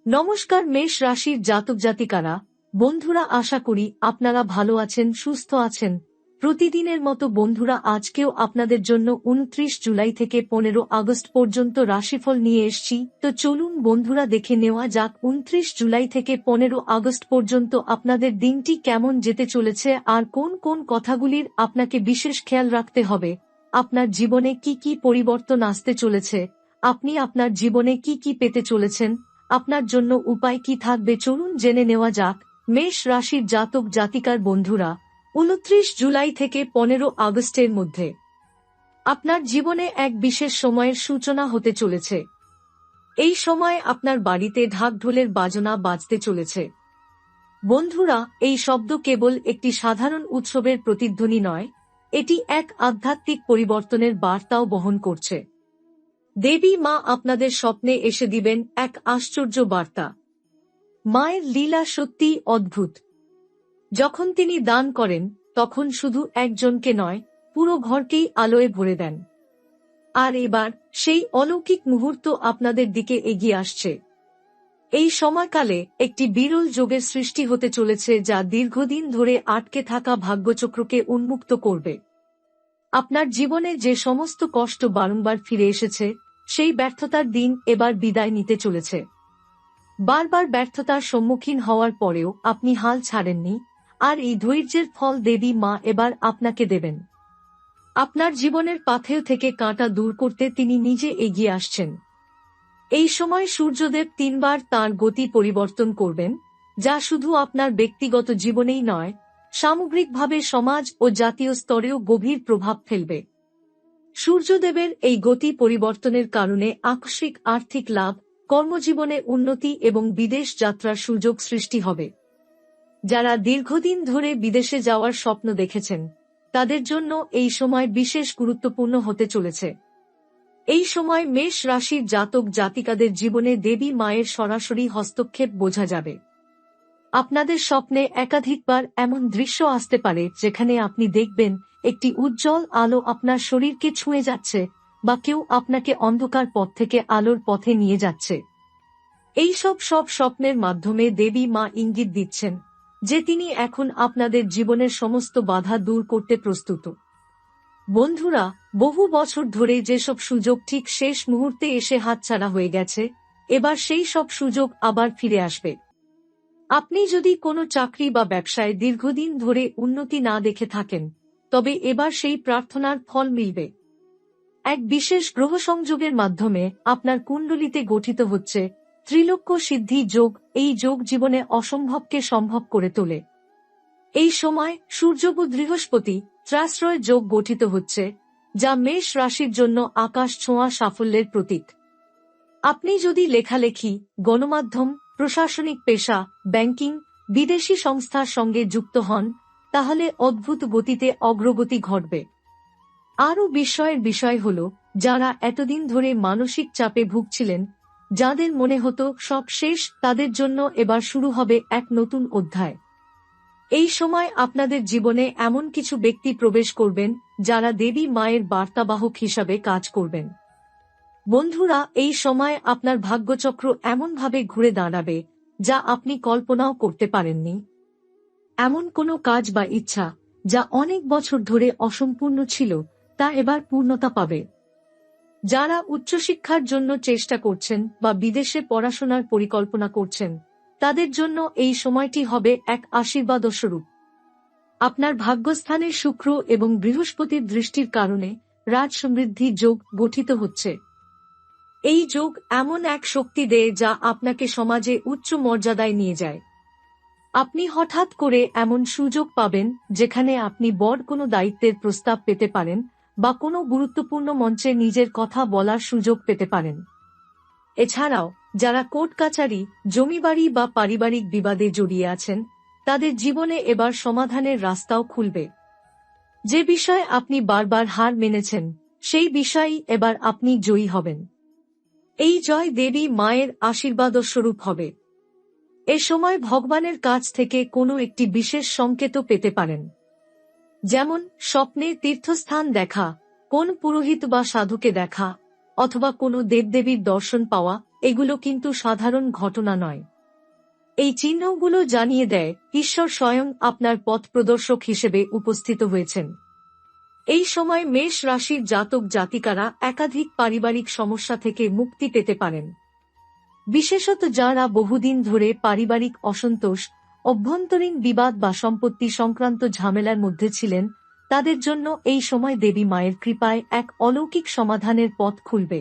নমস্কার মেষ রাশির জাতক জাতিকারা, বন্ধুরা, আশা করি আপনারা ভালো আছেন, সুস্থ আছেন। প্রতিদিনের মতো বন্ধুরা, আজকেও আপনাদের জন্য 29 জুলাই থেকে 15 আগস্ট পর্যন্ত রাশিফল নিয়ে এসেছি। তো চলুন বন্ধুরা, দেখে নেওয়া যাক 29 জুলাই থেকে 15 আগস্ট পর্যন্ত আপনাদের দিনটি কেমন যেতে চলেছে আর কোন কোন কথাগুলির আপনাকে বিশেষ খেয়াল রাখতে হবে। আপনার জীবনে কি কি পরিবর্তন আসতে চলেছে, আপনি আপনার জীবনে কি কি পেতে চলেছেন, আপনার জন্য উপায় কি থাকবে, চলুন জেনে নেওয়া যাক। মেষ রাশির জাতক জাতিকার বন্ধুরা, 29 জুলাই থেকে 15 আগস্টের মধ্যে আপনার জীবনে এক বিশেষ সময়ের সূচনা হতে চলেছে। এই সময় আপনার বাড়িতে ঢাকঢোলের বাজনা বাজতে চলেছে। বন্ধুরা, এই শব্দ কেবল একটি সাধারণ উৎসবের প্রতিধ্বনি নয়, এটি এক আধ্যাত্মিক পরিবর্তনের বার্তাও বহন করছে। দেবী মা আপনাদের স্বপ্নে এসে দিবেন এক আশ্চর্য বার্তা। মায়ের লীলা সত্যিই অদ্ভুত। যখন তিনি দান করেন, তখন শুধু একজনকে নয়, পুরো ঘরকেই আলোয় ভরে দেন। আর এবার সেই অলৌকিক মুহূর্ত আপনাদের দিকে এগিয়ে আসছে। এই সময়কালে একটি বিরল যোগের সৃষ্টি হতে চলেছে, যা দীর্ঘদিন ধরে আটকে থাকা ভাগ্যচক্রকে উন্মুক্ত করবে। আপনার জীবনে যে সমস্ত কষ্ট বারংবার ফিরে এসেছে, সেই ব্যর্থতার দিন এবার বিদায় নিতে চলেছে। বারবার ব্যর্থতার সম্মুখীন হওয়ার পরেও আপনি হাল ছাড়েননি, আর এই ধৈর্যের ফল দেবী মা এবার আপনাকে দেবেন। আপনার জীবনের পাথেয় থেকে কাঁটা দূর করতে তিনি নিজে এগিয়ে আসছেন। এই সময় সূর্যদেব 3 বার তাঁর গতি পরিবর্তন করবেন, যা শুধু আপনার ব্যক্তিগত জীবনেই নয়, সামগ্রিকভাবে সমাজ ও জাতীয় স্তরেও গভীর প্রভাব ফেলবে। সূর্যদেবের এই গতি পরিবর্তনের কারণে আকস্মিক আর্থিক লাভ, কর্মজীবনে উন্নতি এবং বিদেশ যাত্রার সুযোগ সৃষ্টি হবে। যারা দীর্ঘদিন ধরে বিদেশে যাওয়ার স্বপ্ন দেখেছেন, তাদের জন্য এই সময় বিশেষ গুরুত্বপূর্ণ হতে চলেছে। এই সময় মেষ রাশির জাতক জাতিকাদের জীবনে দেবী মায়ের সরাসরি হস্তক্ষেপ বোঝা যাবে। আপনাদের স্বপ্নে একাধিকবার এমন দৃশ্য আসতে পারে, যেখানে আপনি দেখবেন একটি উজ্জ্বল আলো আপনার শরীরকে ছুঁয়ে যাচ্ছে, বা কেউ আপনাকে অন্ধকার পথ থেকে আলোর পথে নিয়ে যাচ্ছে। এই সব স্বপ্নের মাধ্যমে দেবী মা ইঙ্গিত দিচ্ছেন যে তিনি এখন আপনাদের জীবনের সমস্ত বাধা দূর করতে প্রস্তুত। বন্ধুরা, বহু বছর ধরে যেসব সুযোগ ঠিক শেষ মুহূর্তে এসে হাতছাড়া হয়ে গেছে, এবার সেই সব সুযোগ আবার ফিরে আসবে। আপনি যদি কোনো চাকরি বা ব্যবসায় দীর্ঘদিন ধরে উন্নতি না দেখে থাকেন, তবে এবার সেই প্রার্থনার ফল মিলবে। এক বিশেষ গ্রহ সংযোগের মাধ্যমে আপনার কুণ্ডলিতে গঠিত হচ্ছে ত্রিলোক্য সিদ্ধি যোগ। এই যোগ জীবনে অসম্ভবকে সম্ভব করে তোলে। এই সময় সূর্য ও বৃহস্পতি ত্রাশ্রয় যোগ গঠিত হচ্ছে, যা মেষ রাশির জন্য আকাশ ছোঁয়া সাফল্যের প্রতীক। আপনি যদি লেখালেখি, গণমাধ্যম, প্রশাসনিক পেশা, ব্যাংকিং, বিদেশি সংস্থার সঙ্গে যুক্ত হন, তাহলে অদ্ভুত গতিতে অগ্রগতি ঘটবে। আরও বিস্ময়ের বিষয় হল, যারা এতদিন ধরে মানসিক চাপে ভুগছিলেন, যাদের মনে হতো সব শেষ, তাদের জন্য এবার শুরু হবে এক নতুন অধ্যায়। এই সময় আপনাদের জীবনে এমন কিছু ব্যক্তি প্রবেশ করবেন, যারা দেবী মায়ের বার্তাবাহক হিসাবে কাজ করবেন। বন্ধুরা, এই সময় আপনার ভাগ্যচক্র এমনভাবে ঘুরে দাঁড়াবে, যা আপনি কল্পনাও করতে পারেননি। এমন কোনো কাজ বা ইচ্ছা, যা অনেক বছর ধরে অসম্পূর্ণ ছিল, তা এবার পূর্ণতা পাবে। যারা উচ্চশিক্ষার জন্য চেষ্টা করছেন বা বিদেশে পড়াশোনার পরিকল্পনা করছেন, তাদের জন্য এই সময়টি হবে এক আশীর্বাদস্বরূপ। আপনার ভাগ্যস্থানে শুক্র এবং বৃহস্পতির দৃষ্টির কারণে রাজ সমৃদ্ধি যোগ গঠিত হচ্ছে। এই যোগ এমন এক শক্তি দেয়, যা আপনাকে সমাজে উচ্চ মর্যাদায় নিয়ে যায়। আপনি হঠাৎ করে এমন সুযোগ পাবেন, যেখানে আপনি বড় কোনো দায়িত্বের প্রস্তাব পেতে পারেন, বা কোনো গুরুত্বপূর্ণ মঞ্চে নিজের কথা বলার সুযোগ পেতে পারেন। এছাড়াও যারা কোর্ট কাচারি, জমিবাড়ি বা পারিবারিক বিবাদে জড়িয়ে আছেন, তাদের জীবনে এবার সমাধানের রাস্তাও খুলবে। যে বিষয়ে আপনি বারবার হার মেনেছেন, সেই বিষয়েই এবার আপনি জয়ী হবেন। এই জয় দেবী মায়ের আশীর্বাদস্বরূপ হবে। এ সময় ভগবানের কাছ থেকে কোনো একটি বিশেষ সংকেতও পেতে পারেন, যেমন স্বপ্নে তীর্থস্থান দেখা, কোন পুরোহিত বা সাধুকে দেখা, অথবা কোনো দেবদেবীর দর্শন পাওয়া। এগুলো কিন্তু সাধারণ ঘটনা নয়। এই চিহ্নগুলো জানিয়ে দেয় ঈশ্বর স্বয়ং আপনার পথ প্রদর্শক হিসেবে উপস্থিত হয়েছেন। এই সময় মেষ রাশির জাতক জাতিকারা একাধিক পারিবারিক সমস্যা থেকে মুক্তি পেতে পারেন। বিশেষত যারা বহুদিন ধরে পারিবারিক অসন্তোষ, অভ্যন্তরীণ বিবাদ বা সম্পত্তি সংক্রান্ত ঝামেলার মধ্যে ছিলেন, তাদের জন্য এই সময় দেবী মায়ের কৃপায় এক অলৌকিক সমাধানের পথ খুলবে।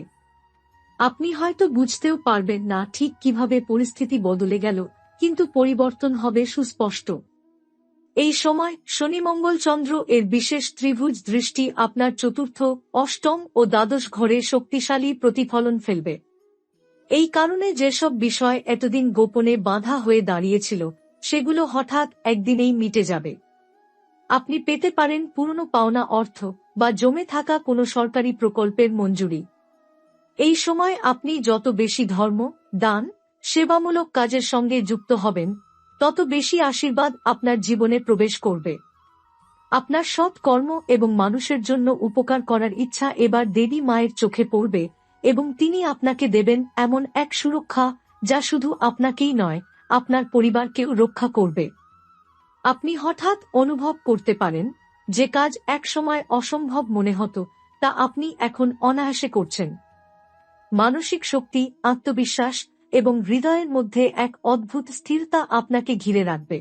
আপনি হয়তো বুঝতেও পারবেন না ঠিক কিভাবে পরিস্থিতি বদলে গেল, কিন্তু পরিবর্তন হবে সুস্পষ্ট। এই সময় শনি মঙ্গল চন্দ্র এর বিশেষ ত্রিভুজ দৃষ্টি আপনার চতুর্থ, অষ্টম ও দ্বাদশ ঘরে শক্তিশালী প্রতিফলন ফেলবে। এই কারণে যেসব বিষয় এতদিন গোপনে বাঁধা হয়ে দাঁড়িয়েছিল, সেগুলো হঠাৎ একদিনেই মিটে যাবে। আপনি পেতে পারেন পুরনো পাওনা অর্থ বা জমে থাকা কোনো সরকারি প্রকল্পের মঞ্জুরি। এই সময় আপনি যত বেশি ধর্ম, দান, সেবামূলক কাজের সঙ্গে যুক্ত হবেন, তত বেশি আশীর্বাদ আপনার জীবনে প্রবেশ করবে। আপনার সৎ কর্ম এবং মানুষের জন্য উপকার করার ইচ্ছা এবার দেবী মায়ের চোখে পড়বে এবং তিনি আপনাকে দেবেন এমন এক সুরক্ষা যা শুধু আপনাকেই নয়, আপনার পরিবারকেও রক্ষা করবে। আপনি হঠাৎ অনুভব করতে পারেন যে কাজ একসময় অসম্ভব মনে হতো, তা আপনি এখন অনায়াসে করছেন। মানসিক শক্তি, আত্মবিশ্বাস এবং হৃদয়ের মধ্যে এক অদ্ভুত স্থিরতা আপনাকে ঘিরে রাখবে।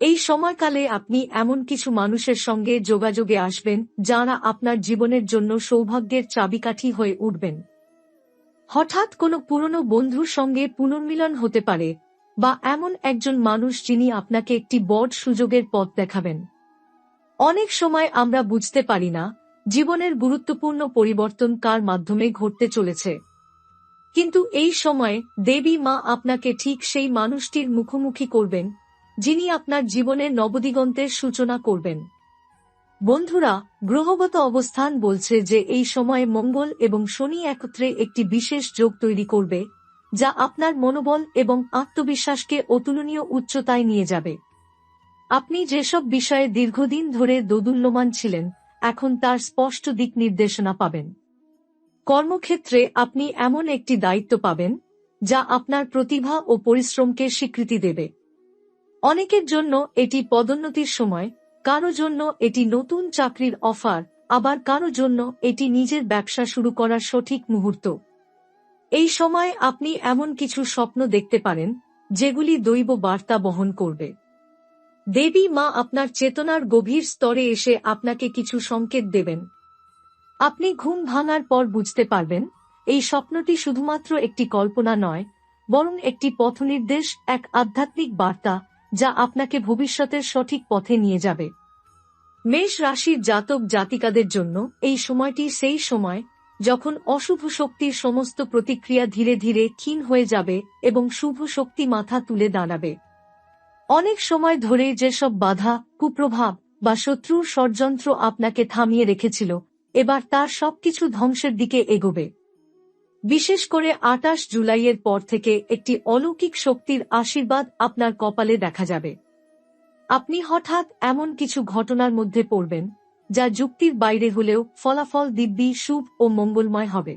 এই সময়কালে আপনি এমন কিছু মানুষের সঙ্গে যোগাযোগে আসবেন যারা আপনার জীবনের জন্য সৌভাগ্যের চাবিকাঠি হয়ে উঠবেন। হঠাৎ কোনো পুরনো বন্ধুর সঙ্গে পুনর্মিলন হতে পারে, বা এমন একজন মানুষ যিনি আপনাকে একটি বড় সুযোগের পথ দেখাবেন। অনেক সময় আমরা বুঝতে পারি না জীবনের গুরুত্বপূর্ণ পরিবর্তন কার মাধ্যমে ঘটতে চলেছে, কিন্তু এই সময়ে দেবী মা আপনাকে ঠিক সেই মানুষটির মুখোমুখি করবেন যিনি আপনার জীবনের নবদিগন্তের সূচনা করবেন। বন্ধুরা, গ্রহগত অবস্থান বলছে যে এই সময়ে মঙ্গল এবং শনি একত্রে একটি বিশেষ যোগ তৈরি করবে, যা আপনার মনোবল এবং আত্মবিশ্বাসকে অতুলনীয় উচ্চতায় নিয়ে যাবে। আপনি যেসব বিষয়ে দীর্ঘদিন ধরে দোদুল্যমান ছিলেন, এখন তার স্পষ্ট দিক নির্দেশনা পাবেন। কর্মক্ষেত্রে আপনি এমন একটি দায়িত্ব পাবেন যা আপনার প্রতিভা ও পরিশ্রমকে স্বীকৃতি দেবে। অনেকের জন্য এটি পদোন্নতির সময়, কারো জন্য এটি নতুন চাকরির অফার, আবার কারো জন্য এটি নিজের ব্যবসা শুরু করার সঠিক মুহূর্ত। এই সময় আপনি এমন কিছু স্বপ্ন দেখতে পারেন যেগুলি দৈব বার্তা বহন করবে। দেবী মা আপনার চেতনার গভীর স্তরে এসে আপনাকে কিছু সংকেত দেবেন। আপনি ঘুম ভাঙার পর বুঝতে পারবেন এই স্বপ্নটি শুধুমাত্র একটি কল্পনা নয়, বরং একটি পথনির্দেশ, এক আধ্যাত্মিক বার্তা যা আপনাকে ভবিষ্যতের সঠিক পথে নিয়ে যাবে। মেষ রাশির জাতক জাতিকাদের জন্য এই সময়টি সেই সময় যখন অশুভ শক্তির সমস্ত প্রতিক্রিয়া ধীরে ধীরে ক্ষীণ হয়ে যাবে এবং শুভ শক্তি মাথা তুলে দাঁড়াবে। অনেক সময় ধরে যেসব বাধা, কুপ্রভাব বা শত্রুর ষড়যন্ত্র আপনাকে থামিয়ে রেখেছিল, এবার তার সবকিছু ধ্বংসের দিকে এগোবে। বিশেষ করে ২৮ জুলাইয়ের পর থেকে একটি অলৌকিক শক্তির আশীর্বাদ আপনার কপালে দেখা যাবে। আপনি হঠাৎ এমন কিছু ঘটনার মধ্যে পড়বেন যা যুক্তির বাইরে হলেও ফলাফল দিব্যি শুভ ও মঙ্গলময় হবে।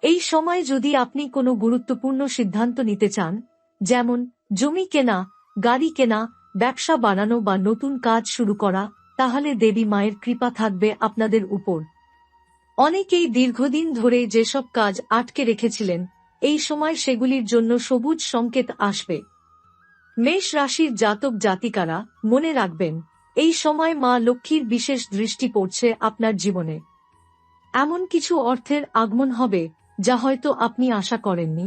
এই সময় যদি আপনি কোনো গুরুত্বপূর্ণ সিদ্ধান্ত নিতে চান, যেমন জমি কেনা, গাড়ি কেনা, ব্যবসা বাড়ানো বা নতুন কাজ শুরু করা, তাহলে দেবী মায়ের কৃপা থাকবে আপনাদের উপর। অনেকেই দীর্ঘদিন ধরে যেসব কাজ আটকে রেখেছিলেন, এই সময় সেগুলির জন্য সবুজ সংকেত আসবে। মেষ রাশির জাতক জাতিকারা মনে রাখবেন, এই সময় মা লক্ষ্মীর বিশেষ দৃষ্টি পড়ছে আপনার জীবনে। এমন কিছু অর্থের আগমন হবে যা হয়তো আপনি আশা করেননি।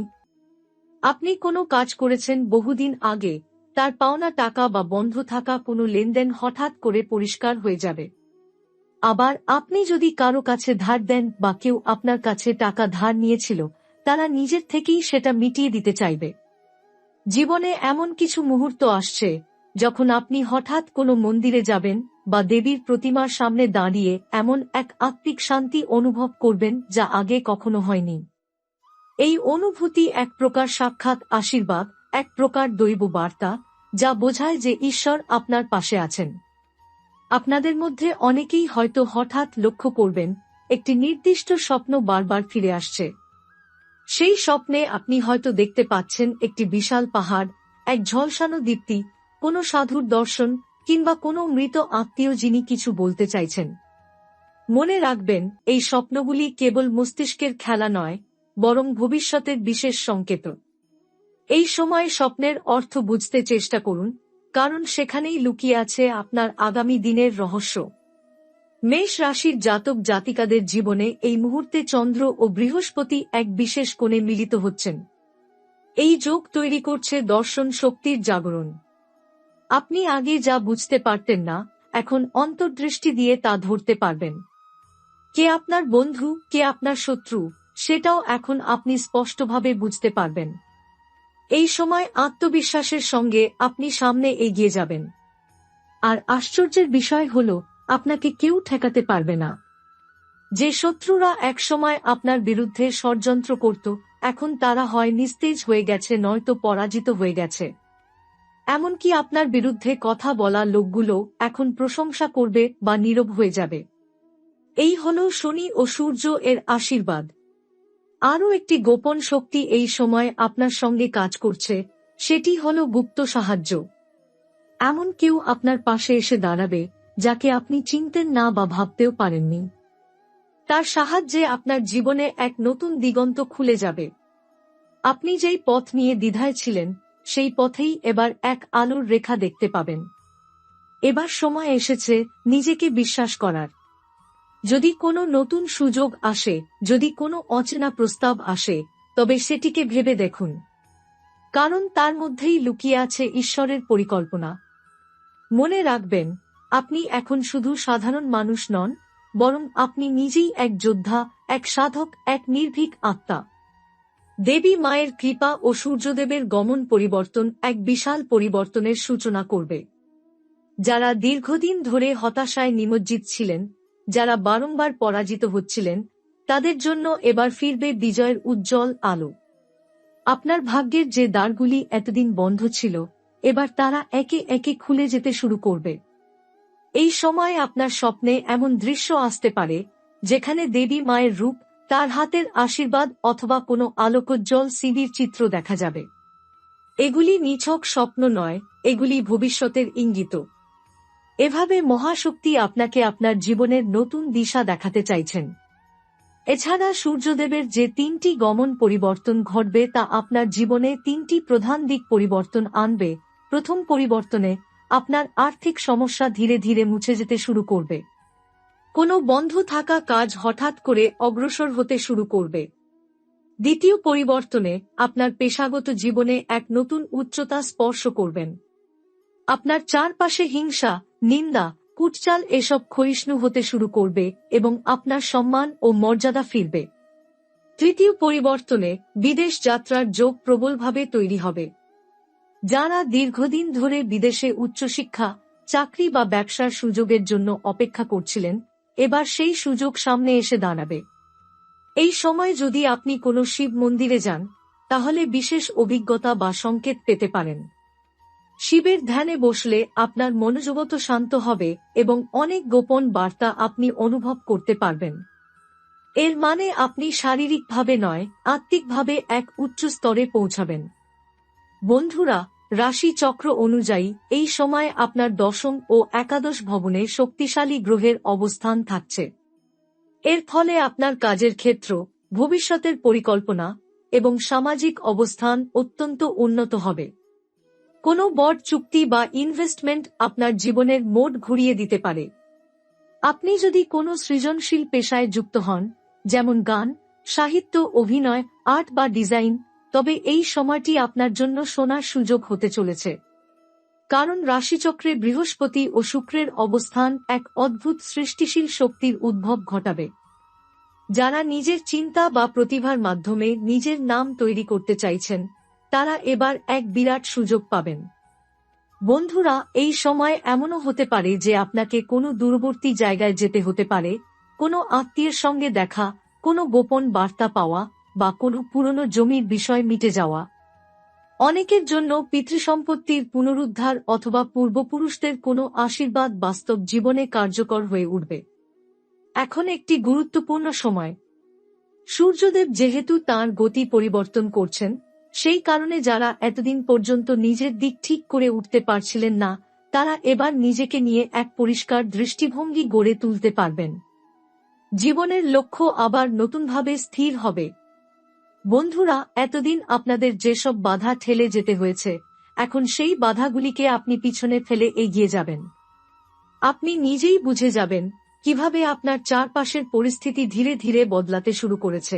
আপনি কোনো কাজ করেছেন বহুদিন আগে, তার পাওনা টাকা বা বন্ধ থাকা কোনো লেনদেন হঠাৎ করে পরিষ্কার হয়ে যাবে। আবার আপনি যদি কারো কাছে ধার দেন বা কেউ আপনার কাছে টাকা ধার নিয়েছিল, তারা নিজের থেকেই সেটা মিটিয়ে দিতে চাইবে। জীবনে এমন কিছু মুহূর্ত আসছে যখন আপনি হঠাৎ কোনো মন্দিরে যাবেন বা দেবীর প্রতিমার সামনে দাঁড়িয়ে এমন এক আত্মিক শান্তি অনুভব করবেন যা আগে কখনো হয়নি। এই অনুভূতি এক প্রকার সাক্ষাৎ আশীর্বাদ, এক প্রকার দৈব বার্তা, যা বোঝায় যে ঈশ্বর আপনার পাশে আছেন। আপনাদের মধ্যে অনেকেই হয়তো হঠাৎ লক্ষ্য করবেন একটি নির্দিষ্ট স্বপ্ন বারবার ফিরে আসছে। সেই স্বপ্নে আপনি হয়তো দেখতে পাচ্ছেন একটি বিশাল পাহাড়, এক ঝলসানো দীপ্তি, কোনো সাধুর দর্শন কিংবা কোনো মৃত আত্মীয় যিনি কিছু বলতে চাইছেন। মনে রাখবেন, এই স্বপ্নগুলি কেবল মস্তিষ্কের খেলা নয়, বরং ভবিষ্যতের বিশেষ সংকেত। এই সময় স্বপ্নের অর্থ বুঝতে চেষ্টা করুন, কারণ সেখানেই লুকিয়ে আছে আপনার আগামী দিনের রহস্য। মেষ রাশির জাতক জাতিকাদের জীবনে এই মুহূর্তে চন্দ্র ও বৃহস্পতি এক বিশেষ কোণে মিলিত হচ্ছেন। এই যোগ তৈরি করছে দর্শন শক্তির জাগরণ। আপনি আগে যা বুঝতে পারতেন না, এখন অন্তর্দৃষ্টি দিয়ে তা ধরতে পারবেন। কে আপনার বন্ধু, কে আপনার শত্রু, সেটাও এখন আপনি স্পষ্টভাবে বুঝতে পারবেন। এই সময় আত্মবিশ্বাসের সঙ্গে আপনি সামনে এগিয়ে যাবেন। আর আশ্চর্যের বিষয় হল, আপনাকে কেউ ঠেকাতে পারবে না। যে শত্রুরা একসময় আপনার বিরুদ্ধে ষড়যন্ত্র করত, এখন তারা হয় নিস্তেজ হয়ে গেছে নয়তো পরাজিত হয়ে গেছে। এমনকি আপনার বিরুদ্ধে কথা বলা লোকগুলো এখন প্রশংসা করবে বা নীরব হয়ে যাবে। এই হল শনি ও সূর্য এর আশীর্বাদ। আরও একটি গোপন শক্তি এই সময় আপনার সঙ্গে কাজ করছে, সেটি হল গুপ্ত সাহায্য। এমন কেউ আপনার পাশে এসে দাঁড়াবে, যাকে আপনি চিনতেন না বা ভাবতেও পারেননি। তার সাহায্যে আপনার জীবনে এক নতুন দিগন্ত খুলে যাবে। আপনি যেই পথ নিয়ে দ্বিধায় ছিলেন, সেই পথেই এবার এক আলোর রেখা দেখতে পাবেন। এবার সময় এসেছে নিজেকে বিশ্বাস করার। যদি কোনো নতুন সুযোগ আসে, যদি কোনো অচেনা প্রস্তাব আসে, তবে সেটিকে ভেবে দেখুন, কারণ তার মধ্যেই লুকিয়ে আছে ঈশ্বরের পরিকল্পনা। মনে রাখবেন, আপনি এখন শুধু সাধারণ মানুষ নন, বরং আপনি নিজেই এক যোদ্ধা, এক সাধক, এক নির্ভীক আত্মা। দেবী মায়ের কৃপা ও সূর্যদেবের গমন পরিবর্তন এক বিশাল পরিবর্তনের সূচনা করবে। যারা দীর্ঘদিন ধরে হতাশায় নিমজ্জিত ছিলেন, যারা বারংবার পরাজিত হচ্ছিলেন, তাদের জন্য এবার ফিরবে বিজয়ের উজ্জ্বল আলো। আপনার ভাগ্যের যে দ্বারগুলি এতদিন বন্ধ ছিল, এবার তারা একে একে খুলে যেতে শুরু করবে। এই সময় আপনার স্বপ্নে এমন দৃশ্য আসতে পারে, যেখানে দেবী মায়ের রূপ, তার হাতের আশীর্বাদ অথবা কোনো আলোকোজ্জ্বল সিঁড়ির চিত্র দেখা যাবে। এগুলি নিছক স্বপ্ন নয়, এগুলি ভবিষ্যতের ইঙ্গিত। এভাবে মহাশক্তি আপনাকে আপনার জীবনের নতুন দিশা দেখাতে চাইছেন। এছাড়া সূর্যদেবের যে 3টি গমন পরিবর্তন ঘটবে, তা আপনার জীবনে 3টি প্রধান দিক পরিবর্তন আনবে। প্রথম পরিবর্তনে আপনার আর্থিক সমস্যা ধীরে ধীরে মুছে যেতে শুরু করবে। কোনো বন্ধ থাকা কাজ হঠাৎ করে অগ্রসর হতে শুরু করবে। দ্বিতীয় পরিবর্তনে আপনার পেশাগত জীবনে এক নতুন উচ্চতা স্পর্শ করবেন। আপনার চারপাশে হিংসা, নিন্দা, কুটচাল এসব ক্ষয়িষ্ণু হতে শুরু করবে এবং আপনার সম্মান ও মর্যাদা ফিরবে। তৃতীয় পরিবর্তনে বিদেশ যাত্রার যোগ প্রবলভাবে তৈরি হবে। যারা দীর্ঘদিন ধরে বিদেশে উচ্চশিক্ষা, চাকরি বা ব্যবসার সুযোগের জন্য অপেক্ষা করছিলেন, এবার সেই সুযোগ সামনে এসে দাঁড়াবে। এই সময় যদি আপনি কোনো শিব মন্দিরে যান, তাহলে বিশেষ অভিজ্ঞতা বা সংকেত পেতে পারেন। শিবের ধ্যানে বসলে আপনার মনোজগত শান্ত হবে এবং অনেক গোপন বার্তা আপনি অনুভব করতে পারবেন। এর মানে আপনি শারীরিকভাবে নয়, আত্মিকভাবে এক উচ্চ স্তরে পৌঁছাবেন। বন্ধুরা, রাশি চক্র অনুযায়ী এই সময় আপনার দশম ও একাদশ ভবনে শক্তিশালী গ্রহের অবস্থান থাকছে। এর ফলে আপনার কাজের ক্ষেত্র, ভবিষ্যতের পরিকল্পনা এবং সামাজিক অবস্থান অত্যন্ত উন্নত হবে। কোনো বড় চুক্তি বা ইনভেস্টমেন্ট আপনার জীবনের মোড় ঘুরিয়ে দিতে পারে। আপনি যদি কোনো সৃজনশীল পেশায় যুক্ত হন, যেমন গান, সাহিত্য, অভিনয়, আর্ট বা ডিজাইন, তবে এই সময়টি আপনার জন্য সোনার সুযোগ হতে চলেছে। কারণ রাশিচক্রে বৃহস্পতি ও শুক্রের অবস্থান এক অদ্ভুত সৃষ্টিশীল শক্তির উদ্ভব ঘটাবে। যারা নিজের চিন্তা বা প্রতিভার মাধ্যমে নিজের নাম তৈরি করতে চাইছেন, তারা এবার এক বিরাট সুযোগ পাবেন। বন্ধুরা, এই সময় এমনও হতে পারে যে আপনাকে কোনো দূরবর্তী জায়গায় যেতে হতে পারে, কোনো আত্মীয়ের সঙ্গে দেখা, কোনো গোপন বার্তা পাওয়া বা কোনো পুরনো জমির বিষয় মিটে যাওয়া। অনেকের জন্য পিতৃসম্পত্তির পুনরুদ্ধার অথবা পূর্বপুরুষদের কোনো আশীর্বাদ বাস্তব জীবনে কার্যকর হয়ে উঠবে। এখন একটি গুরুত্বপূর্ণ সময়। সূর্যদেব যেহেতু তাঁর গতি পরিবর্তন করছেন, সেই কারণে যারা এতদিন পর্যন্ত নিজের দিক ঠিক করে উঠতে পারছিলেন না, তারা এবার নিজেকে নিয়ে এক পরিষ্কার দৃষ্টিভঙ্গি গড়ে তুলতে পারবেন। জীবনের লক্ষ্য আবার নতুনভাবে স্থির হবে। বন্ধুরা, এতদিন আপনাদের যেসব বাধা ঠেলে যেতে হয়েছে, এখন সেই বাধাগুলিকে আপনি পিছনে ফেলে এগিয়ে যাবেন। আপনি নিজেই বুঝে যাবেন কিভাবে আপনার চারপাশের পরিস্থিতি ধীরে ধীরে বদলাতে শুরু করেছে।